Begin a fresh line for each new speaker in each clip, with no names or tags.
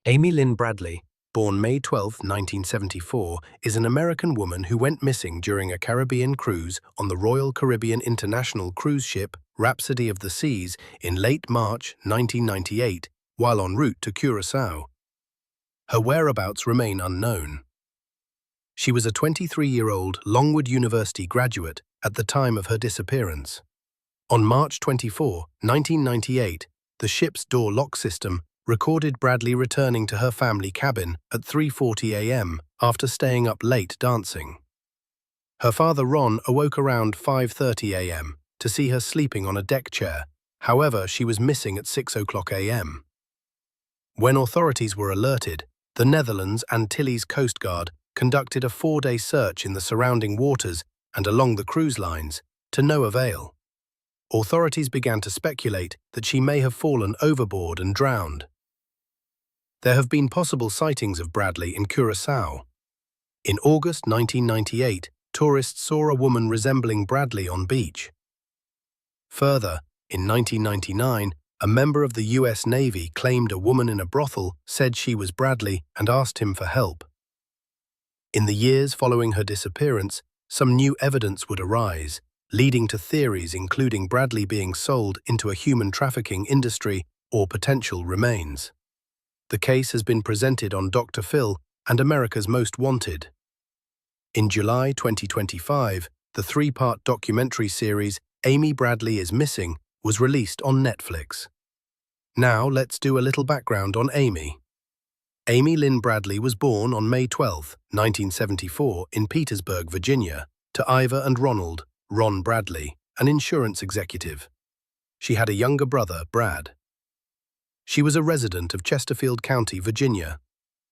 Amy Lynn Bradley, born May 12, 1974, is an American woman who went missing during a Caribbean cruise on the Royal Caribbean International cruise ship Rhapsody of the Seas in late March 1998 while en route to Curaçao. Her whereabouts remain unknown. She was a 23-year-old Longwood University graduate at the time of her disappearance. On March 24, 1998, the ship's door lock system recorded Bradley returning to her family cabin at 3:40 a.m. after staying up late dancing. Her father Ron awoke around 5:30 a.m. to see her sleeping on a deck chair. However, she was missing at 6 o'clock a.m. When authorities were alerted, the Netherlands Antilles Coast Guard conducted a 4-day search in the surrounding waters and along the cruise lines, to no avail. Authorities began to speculate that she may have fallen overboard and drowned. There have been possible sightings of Bradley in Curaçao. In August 1998, tourists saw a woman resembling Bradley on beach. Further, in 1999, a member of the US Navy claimed a woman in a brothel said she was Bradley and asked him for help. In the years following her disappearance, some new evidence would arise, leading to theories including Bradley being sold into a human trafficking industry or potential remains. The case has been presented on Dr. Phil and America's Most Wanted. In July 2025, the 3-part documentary series Amy Bradley is Missing was released on Netflix. Now let's do a little background on Amy. Amy Lynn Bradley was born on May 12, 1974 in Petersburg, Virginia, to Ivor and Ron Bradley, an insurance executive. She had a younger brother, Brad. She was a resident of Chesterfield County, Virginia.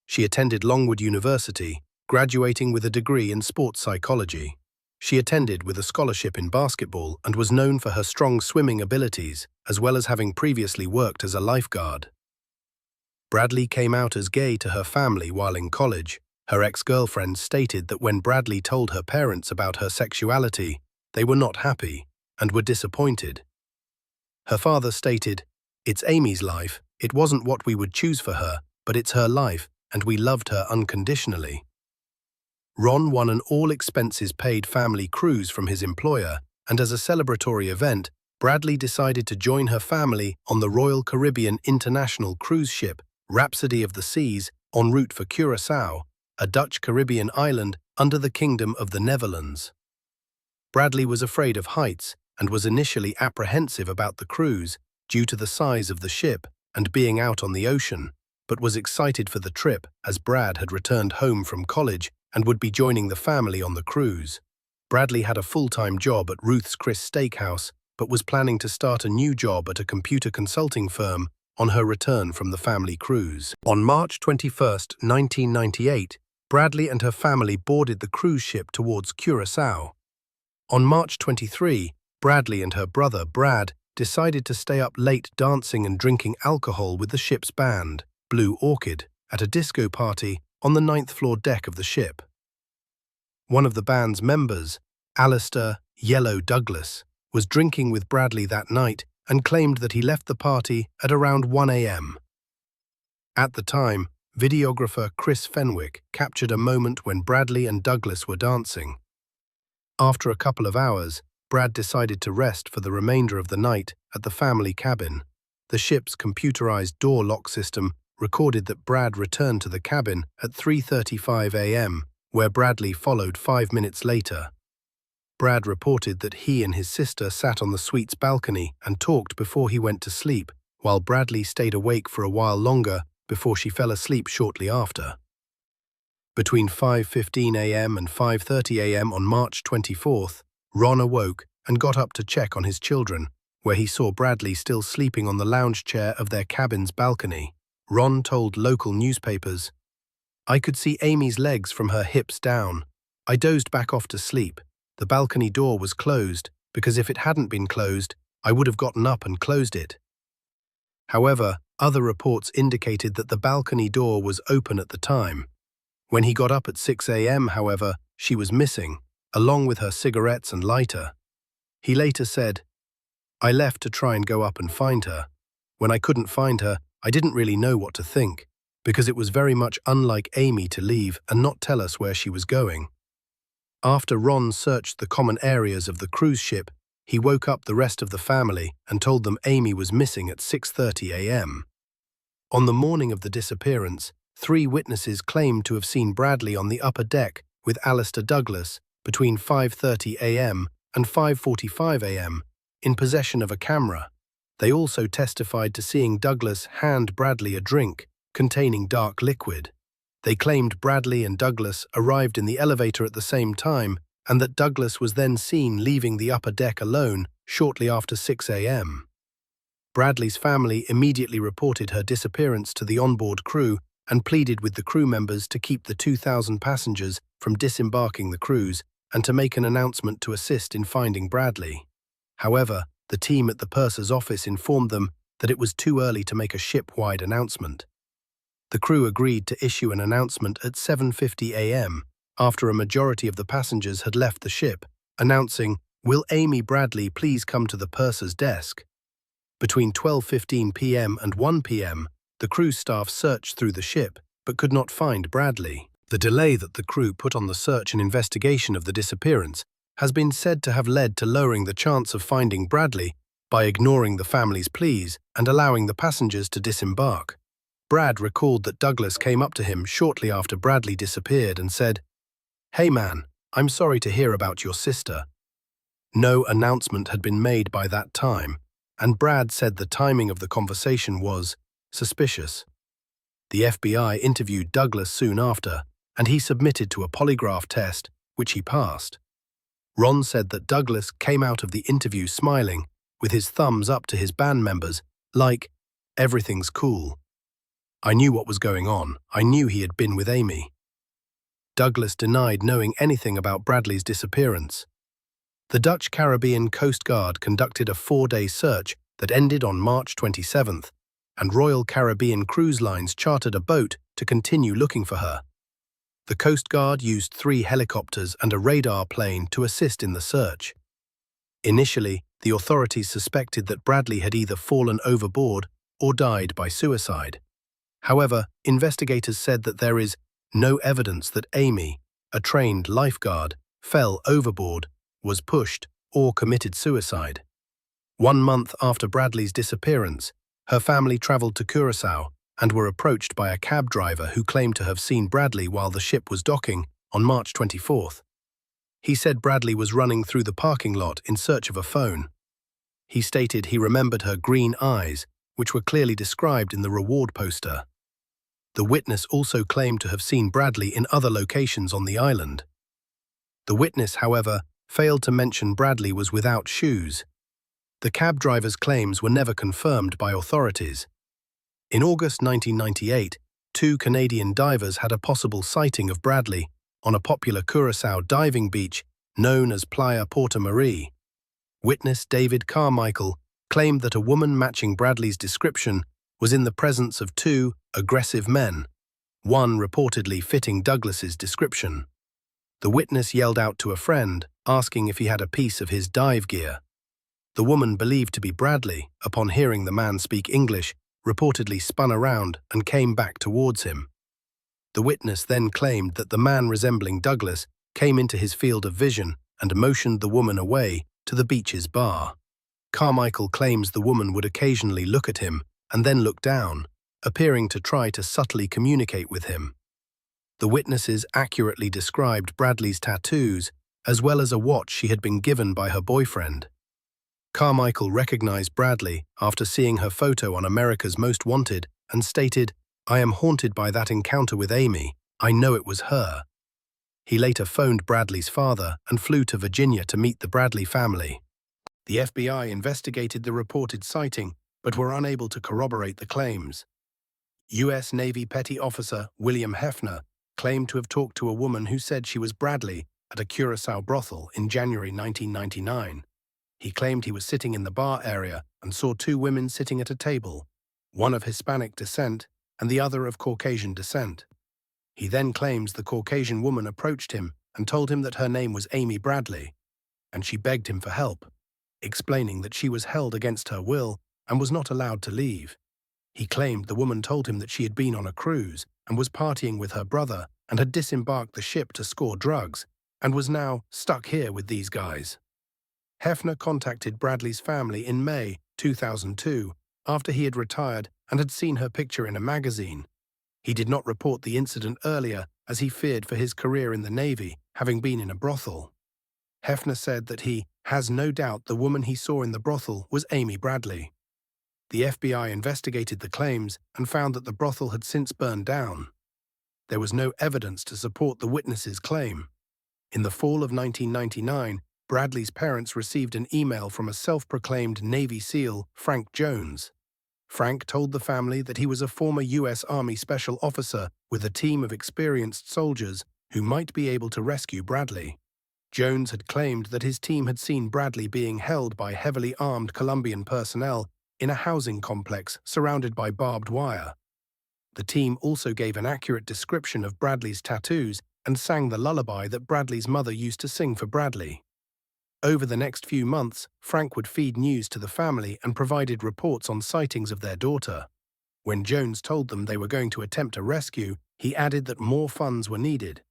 She attended Longwood University, graduating with a degree in sports psychology. She attended with a scholarship in basketball and was known for her strong swimming abilities, as well as having previously worked as a lifeguard. Bradley came out as gay to her family while in college. Her ex-girlfriend stated that when Bradley told her parents about her sexuality, they were not happy and were disappointed. Her father stated, "It's Amy's life. It wasn't what we would choose for her, but it's her life, and we loved her unconditionally." Ron won an all-expenses-paid family cruise from his employer, and as a celebratory event, Bradley decided to join her family on the Royal Caribbean International cruise ship Rhapsody of the Seas en route for Curaçao, a Dutch Caribbean island under the Kingdom of the Netherlands. Bradley was afraid of heights and was initially apprehensive about the cruise due to the size of the ship and being out on the ocean, but was excited for the trip as Brad had returned home from college and would be joining the family on the cruise. Bradley had a full-time job at Ruth's Chris Steakhouse, but was planning to start a new job at a computer consulting firm on her return from the family cruise. On March 21, 1998, Bradley and her family boarded the cruise ship towards Curaçao. On March 23, Bradley and her brother, Brad, decided to stay up late dancing and drinking alcohol with the ship's band, Blue Orchid, at a disco party on the 9th floor deck of the ship. One of the band's members, Alistair "Yellow" Douglas, was drinking with Bradley that night and claimed that he left the party at around 1 a.m. At the time, videographer Chris Fenwick captured a moment when Bradley and Douglas were dancing. After a couple of hours, Brad decided to rest for the remainder of the night at the family cabin. The ship's computerized door lock system recorded that Brad returned to the cabin at 3:35 a.m., where Bradley followed 5 minutes later. Brad reported that he and his sister sat on the suite's balcony and talked before he went to sleep, while Bradley stayed awake for a while longer before she fell asleep shortly after. Between 5:15 a.m. and 5:30 a.m. on March 24th, Ron awoke and got up to check on his children, where he saw Bradley still sleeping on the lounge chair of their cabin's balcony. Ron told local newspapers, "I could see Amy's legs from her hips down. I dozed back off to sleep. The balcony door was closed because if it hadn't been closed, I would have gotten up and closed it." However, other reports indicated that the balcony door was open at the time. When he got up at 6 a.m., however, she was missing, along with her cigarettes and lighter. He later said, "I left to try and go up and find her. When I couldn't find her, I didn't really know what to think. because it was very much unlike Amy to leave and not tell us where she was going. After Ron searched the common areas of the cruise ship, he woke up the rest of the family and told them Amy was missing at 6:30 a.m. On the morning of the disappearance, 3 witnesses claimed to have seen Bradley on the upper deck with Alistair Douglas between 5:30 a.m. and 5:45 a.m. in possession of a camera. They also testified to seeing Douglas hand Bradley a drink containing dark liquid. They claimed Bradley and Douglas arrived in the elevator at the same time and that Douglas was then seen leaving the upper deck alone shortly after 6 a.m. Bradley's family immediately reported her disappearance to the onboard crew and pleaded with the crew members to keep the 2,000 passengers from disembarking the cruise and to make an announcement to assist in finding Bradley. However, the team at the purser's office informed them that it was too early to make a ship-wide announcement. The crew agreed to issue an announcement at 7:50 a.m. after a majority of the passengers had left the ship, announcing, "Will Amy Bradley please come to the purser's desk?" Between 12:15 p.m. and 1 p.m., the cruise staff searched through the ship but could not find Bradley. The delay that the crew put on the search and investigation of the disappearance has been said to have led to lowering the chance of finding Bradley by ignoring the family's pleas and allowing the passengers to disembark. Brad recalled that Douglas came up to him shortly after Bradley disappeared and said, "Hey man, I'm sorry to hear about your sister." No announcement had been made by that time, and Brad said the timing of the conversation was suspicious. The FBI interviewed Douglas soon after, and he submitted to a polygraph test, which he passed. Ron said that Douglas came out of the interview smiling, with his thumbs up to his band members, like, "Everything's cool. I knew what was going on. I knew he had been with Amy." Douglas denied knowing anything about Bradley's disappearance. The Dutch Caribbean Coast Guard conducted a 4-day search that ended on March 27th, and Royal Caribbean Cruise Lines chartered a boat to continue looking for her. The Coast Guard used 3 helicopters and a radar plane to assist in the search. Initially, the authorities suspected that Bradley had either fallen overboard or died by suicide. However, investigators said that there is no evidence that Amy, a trained lifeguard, fell overboard, was pushed, or committed suicide. 1 month after Bradley's disappearance, her family traveled to Curaçao and were approached by a cab driver who claimed to have seen Bradley while the ship was docking on March 24th. He said Bradley was running through the parking lot in search of a phone. He stated he remembered her green eyes, which were clearly described in the reward poster. The witness also claimed to have seen Bradley in other locations on the island. The witness, however, failed to mention Bradley was without shoes. The cab driver's claims were never confirmed by authorities. In August 1998, 2 Canadian divers had a possible sighting of Bradley on a popular Curaçao diving beach known as Playa Porta Marie. Witness David Carmichael claimed that a woman matching Bradley's description was in the presence of 2 aggressive men, one reportedly fitting Douglas's description. The witness yelled out to a friend, asking if he had a piece of his dive gear. The woman believed to be Bradley, upon hearing the man speak English, reportedly spun around and came back towards him. The witness then claimed that the man resembling Douglas came into his field of vision and motioned the woman away to the beach's bar. Carmichael claims the woman would occasionally look at him and then look down, appearing to try to subtly communicate with him. The witnesses accurately described Bradley's tattoos, as well as a watch she had been given by her boyfriend. Carmichael recognized Bradley after seeing her photo on America's Most Wanted and stated, "I am haunted by that encounter with Amy. I know it was her." He later phoned Bradley's father and flew to Virginia to meet the Bradley family. The FBI investigated the reported sighting, but were unable to corroborate the claims. U.S. Navy Petty Officer William Hefner claimed to have talked to a woman who said she was Bradley at a Curaçao brothel in January 1999. He claimed he was sitting in the bar area and saw 2 women sitting at a table, one of Hispanic descent and the other of Caucasian descent. He then claims the Caucasian woman approached him and told him that her name was Amy Bradley, and she begged him for help, explaining that she was held against her will and was not allowed to leave. He claimed the woman told him that she had been on a cruise and was partying with her brother and had disembarked the ship to score drugs and was now stuck here with these guys. Hefner contacted Bradley's family in May 2002 after he had retired and had seen her picture in a magazine. He did not report the incident earlier as he feared for his career in the Navy, having been in a brothel. Hefner said that he has no doubt the woman he saw in the brothel was Amy Bradley. The FBI investigated the claims and found that the brothel had since burned down. There was no evidence to support the witness's claim. In the fall of 1999, Bradley's parents received an email from a self-proclaimed Navy SEAL, Frank Jones. Frank told the family that he was a former U.S. Army special officer with a team of experienced soldiers who might be able to rescue Bradley. Jones had claimed that his team had seen Bradley being held by heavily armed Colombian personnel in a housing complex surrounded by barbed wire. The team also gave an accurate description of Bradley's tattoos and sang the lullaby that Bradley's mother used to sing for Bradley. Over the next few months, Frank would feed news to the family and provided reports on sightings of their daughter. When Jones told them they were going to attempt a rescue, he added that more funds were needed.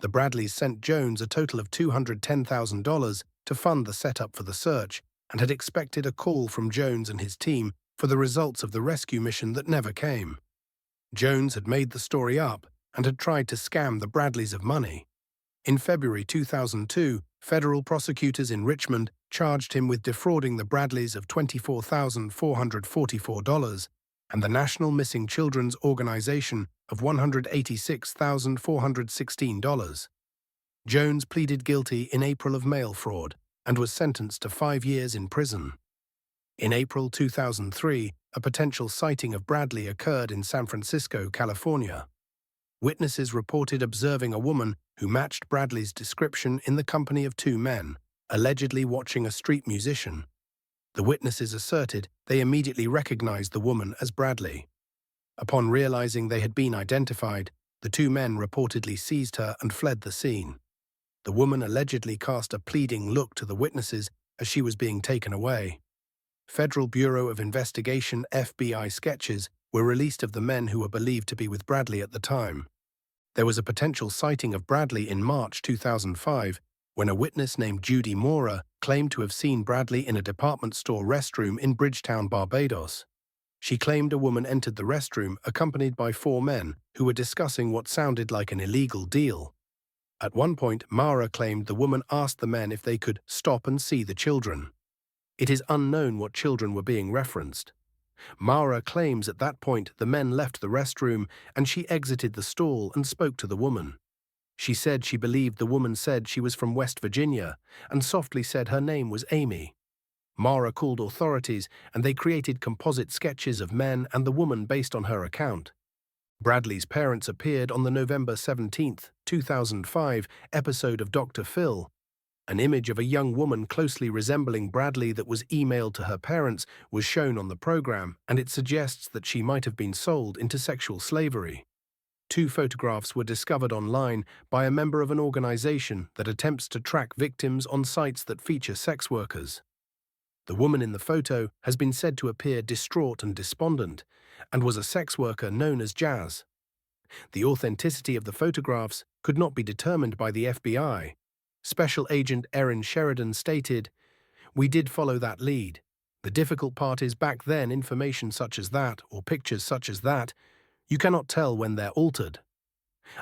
The Bradleys sent Jones a total of $210,000 to fund the setup for the search and had expected a call from Jones and his team for the results of the rescue mission that never came. Jones had made the story up and had tried to scam the Bradleys of money. In February 2002, federal prosecutors in Richmond charged him with defrauding the Bradleys of $24,444 and the National Missing Children's Organization of $186,416. Jones pleaded guilty in April of mail fraud and was sentenced to 5 years in prison. In April 2003, a potential sighting of Bradley occurred in San Francisco, California. Witnesses reported observing a woman who matched Bradley's description in the company of 2 men, allegedly watching a street musician. The witnesses asserted they immediately recognized the woman as Bradley. Upon realizing they had been identified, the 2 men reportedly seized her and fled the scene. The woman allegedly cast a pleading look to the witnesses as she was being taken away. Federal Bureau of Investigation (FBI) sketches were released of the men who were believed to be with Bradley at the time. There was a potential sighting of Bradley in March 2005 when a witness named Judy Mora claimed to have seen Bradley in a department store restroom in Bridgetown, Barbados. She claimed a woman entered the restroom accompanied by 4 men who were discussing what sounded like an illegal deal. At one point, Mara claimed the woman asked the men if they could stop and see the children. It is unknown what children were being referenced. Mara claims at that point the men left the restroom and she exited the stall and spoke to the woman. She said she believed the woman said she was from West Virginia and softly said her name was Amy. Mara called authorities and they created composite sketches of men and the woman based on her account. Bradley's parents appeared on the November 17, 2005 episode of Dr. Phil. An image of a young woman closely resembling Bradley that was emailed to her parents was shown on the program, and it suggests that she might have been sold into sexual slavery. 2 photographs were discovered online by a member of an organization that attempts to track victims on sites that feature sex workers. The woman in the photo has been said to appear distraught and despondent, and was a sex worker known as Jazz. The authenticity of the photographs could not be determined by the FBI. Special Agent Erin Sheridan stated, "We did follow that lead. The difficult part is back then information such as that, or pictures such as that, you cannot tell when they're altered."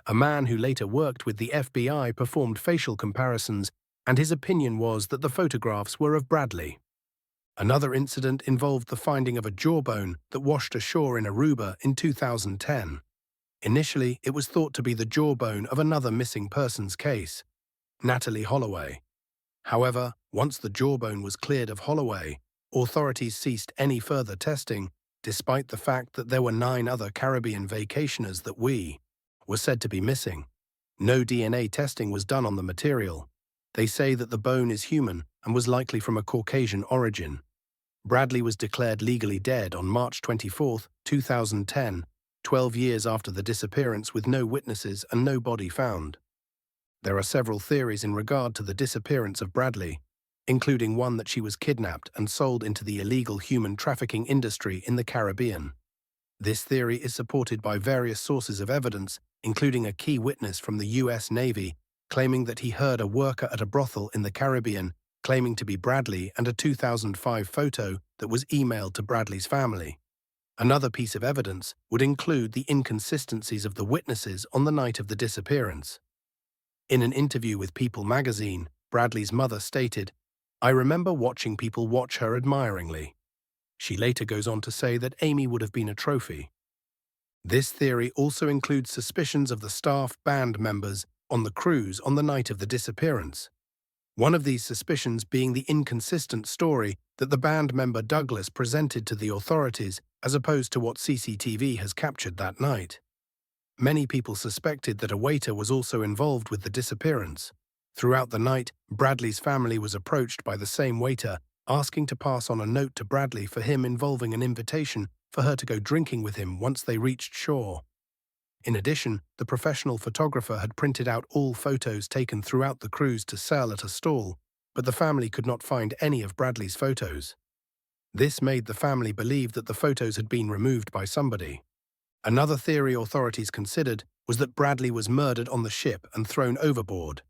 A man who later worked with the FBI performed facial comparisons, and his opinion was that the photographs were of Bradley. Another incident involved the finding of a jawbone that washed ashore in Aruba in 2010. Initially, it was thought to be the jawbone of another missing persons case, Natalie Holloway. However, once the jawbone was cleared of Holloway, authorities ceased any further testing, despite the fact that there were 9 other Caribbean vacationers that were said to be missing. No DNA testing was done on the material. They say that the bone is human and was likely from a Caucasian origin. Bradley was declared legally dead on March 24, 2010, 12 years after the disappearance with no witnesses and no body found. There are several theories in regard to the disappearance of Bradley, including one that she was kidnapped and sold into the illegal human trafficking industry in the Caribbean. This theory is supported by various sources of evidence, including a key witness from the US Navy, claiming that he heard a worker at a brothel in the Caribbean claiming to be Bradley, and a 2005 photo that was emailed to Bradley's family. Another piece of evidence would include the inconsistencies of the witnesses on the night of the disappearance. In an interview with People magazine, Bradley's mother stated, "I remember watching people watch her admiringly." She later goes on to say that Amy would have been a trophy. This theory also includes suspicions of the staff band members on the cruise on the night of the disappearance. One of these suspicions being the inconsistent story that the band member Douglas presented to the authorities as opposed to what CCTV has captured that night. Many people suspected that a waiter was also involved with the disappearance. Throughout the night, Bradley's family was approached by the same waiter, asking to pass on a note to Bradley for him involving an invitation for her to go drinking with him once they reached shore. In addition, the professional photographer had printed out all photos taken throughout the cruise to sell at a stall, but the family could not find any of Bradley's photos. This made the family believe that the photos had been removed by somebody. Another theory authorities considered was that Bradley was murdered on the ship and thrown overboard.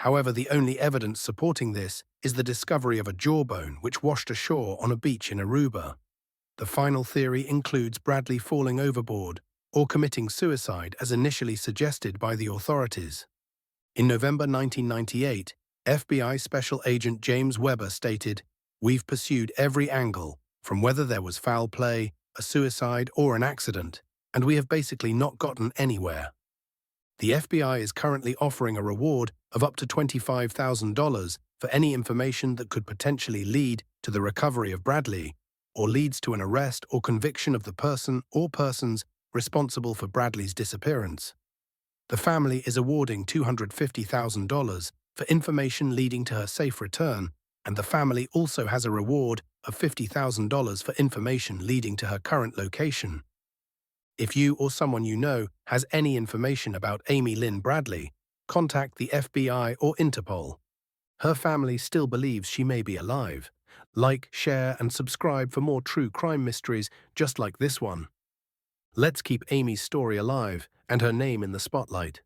However, the only evidence supporting this is the discovery of a jawbone which washed ashore on a beach in Aruba. The final theory includes Bradley falling overboard or committing suicide as initially suggested by the authorities. In November 1998, FBI Special Agent James Weber stated, "We've pursued every angle, from whether there was foul play, a suicide, or an accident, and we have basically not gotten anywhere." The FBI is currently offering a reward of up to $25,000 for any information that could potentially lead to the recovery of Bradley, or leads to an arrest or conviction of the person or persons responsible for Bradley's disappearance. The family is awarding $250,000 for information leading to her safe return, and the family also has a reward of $50,000 for information leading to her current location. If you or someone you know has any information about Amy Lynn Bradley, contact the FBI or Interpol. Her family still believes she may be alive. Like, share, and subscribe for more true crime mysteries just like this one. Let's keep Amy's story alive and her name in the spotlight.